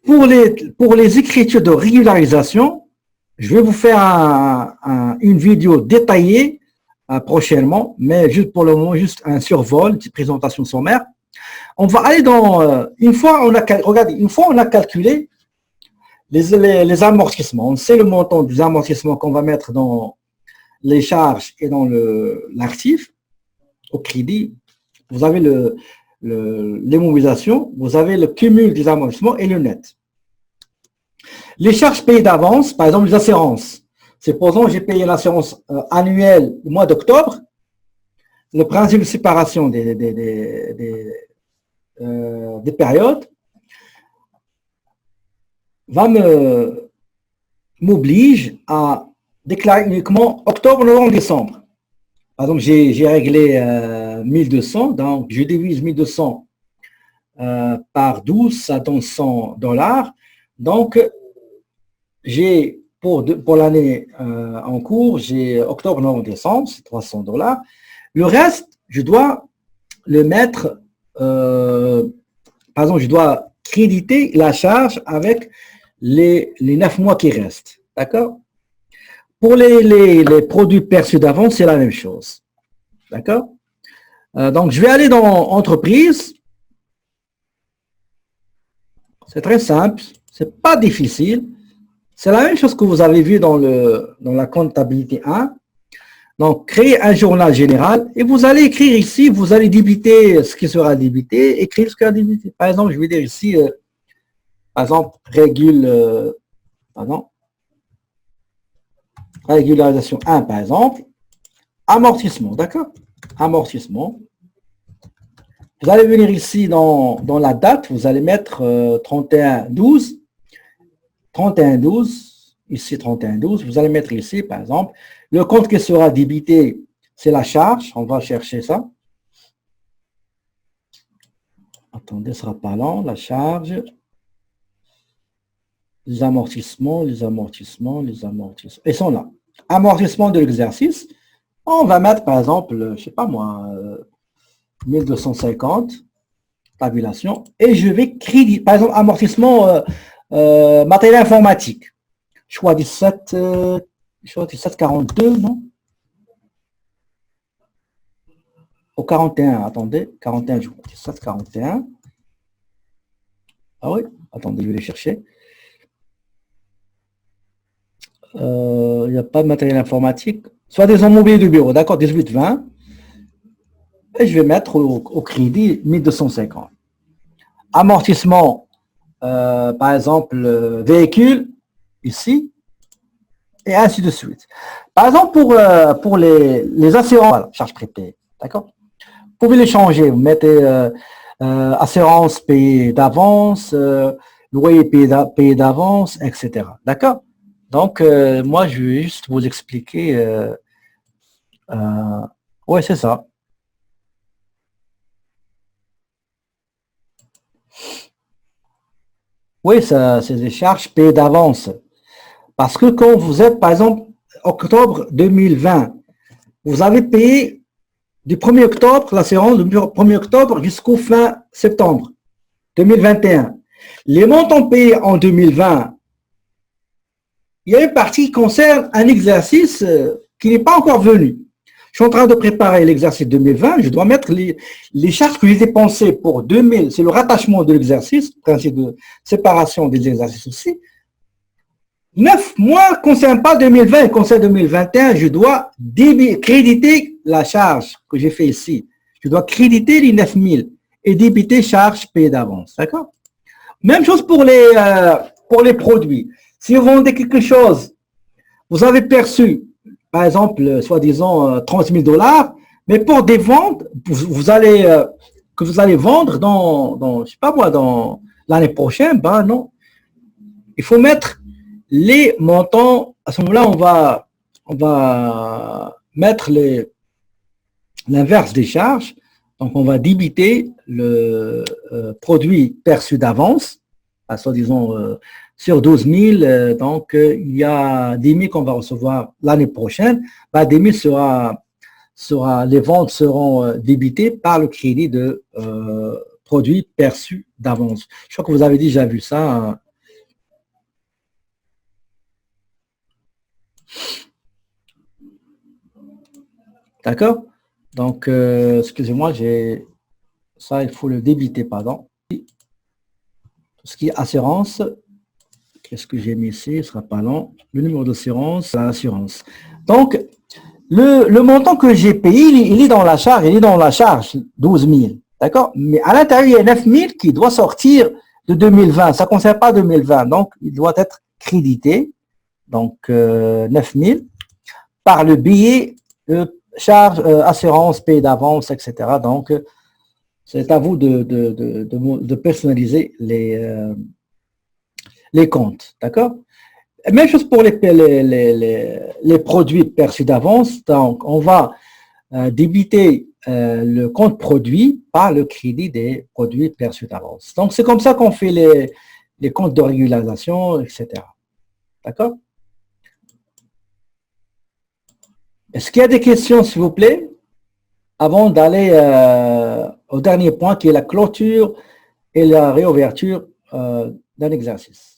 Pour les écritures de régularisation, je vais vous faire une vidéo détaillée prochainement, mais juste pour le moment, juste un survol, une petite présentation sommaire. On va aller dans, une fois on a calculé les amortissements, on sait le montant des amortissements qu'on va mettre dans les charges et dans l'actif, au crédit, vous avez l'immobilisation, vous avez le cumul des amortissements et le net. Les charges payées d'avance, par exemple les assurances. Supposons que j'ai payé l'assurance annuelle au mois d'octobre. Le principe de séparation des périodes m'oblige à déclarer uniquement octobre, novembre, décembre. Par exemple, j'ai réglé 1200, donc je divise 1200 par 12, ça donne $100. Donc, j'ai pour l'année en cours, j'ai octobre, novembre, décembre, c'est $300. Le reste, je dois le mettre, par exemple, je dois créditer la charge avec les 9 mois qui restent. D'accord? Pour les produits perçus d'avance, c'est la même chose. D'accord? Donc, je vais aller dans entreprise. C'est très simple. C'est pas difficile. C'est la même chose que vous avez vu dans la comptabilité 1. Donc, créer un journal général et vous allez écrire ici, vous allez débiter ce qui sera débité, écrire ce qui sera débité. Par exemple, je vais dire ici, par exemple, régularisation 1, par exemple, amortissement, d'accord? Amortissement. Vous allez venir ici dans la date, vous allez mettre 31-12, 31-12, ici 31-12, vous allez mettre ici, par exemple, le compte qui sera débité, c'est la charge, on va chercher ça. Attendez, ce sera pas long, la charge. Les amortissements. Ils sont là. Amortissement de l'exercice. On va mettre, par exemple, je sais pas moi, 1250, tabulation, et je vais créditer, par exemple, amortissement matériel informatique. Choix 1742, non? Au 41, attendez, 41 jours, 17, 41. Ah oui, attendez, je vais les chercher. Il n'y a pas de matériel informatique. Soit des mobilier de bureau, d'accord, 18-20. Et je vais mettre au crédit 1250. Amortissement, par exemple, véhicule, ici, et ainsi de suite. Par exemple, pour les assurances, voilà, charges prépayées, d'accord? Vous pouvez les changer, vous mettez assurance payée d'avance, loyer payé d'avance, etc. D'accord? Donc, moi, je vais juste vous expliquer. Oui, c'est ça. Oui, c'est des charges payées d'avance. Parce que quand vous êtes, par exemple, octobre 2020, vous avez payé du 1er octobre, l'assurance du 1er octobre jusqu'au fin septembre 2021. Les montants payés en 2020, il y a une partie qui concerne un exercice qui n'est pas encore venu. Je suis en train de préparer l'exercice 2020, je dois mettre les charges que j'ai dépensées pour 2000, c'est le rattachement de l'exercice, principe de séparation des exercices aussi. 9 mois ne concerne pas 2020, il concerne 2021, je dois créditer la charge que j'ai fait ici. Je dois créditer les 9000 et débiter charges payées d'avance, d'accord? Même chose pour les produits. Si vous vendez quelque chose, vous avez perçu, par exemple, soi-disant 30 000 $, mais pour des ventes, que vous allez vendre je sais pas moi, dans l'année prochaine, ben non. Il faut mettre les montants. À ce moment-là, on va mettre l'inverse des charges. Donc, on va débiter le produit perçu d'avance, soi-disant sur 12 000. Donc, il y a 10 000 qu'on va recevoir l'année prochaine. Ben, 10 000 les ventes seront débitées par le crédit de produits perçus d'avance. Je crois que vous avez déjà vu ça. D'accord? Donc, excusez-moi, ça, il faut le débiter, pardon. Tout ce qui est assurance, qu'est-ce que j'ai mis ici? Ce ne sera pas long. Le numéro d'assurance, l'assurance. Donc, le montant que j'ai payé, il est dans la charge, 12 000. D'accord? Mais à l'intérieur, il y a 9 000 qui doit sortir de 2020. Ça ne concerne pas 2020. Donc, il doit être crédité. Donc, 9 000 par le billet charge, assurance, paye d'avance, etc. Donc, c'est à vous de personnaliser les comptes. D'accord? Même chose pour les produits perçus d'avance. Donc, on va débiter le compte produit par le crédit des produits perçus d'avance. Donc, c'est comme ça qu'on fait les comptes de régularisation, etc. D'accord? Est-ce qu'il y a des questions, s'il vous plaît, avant d'aller au dernier point qui est la clôture et la réouverture d'un exercice?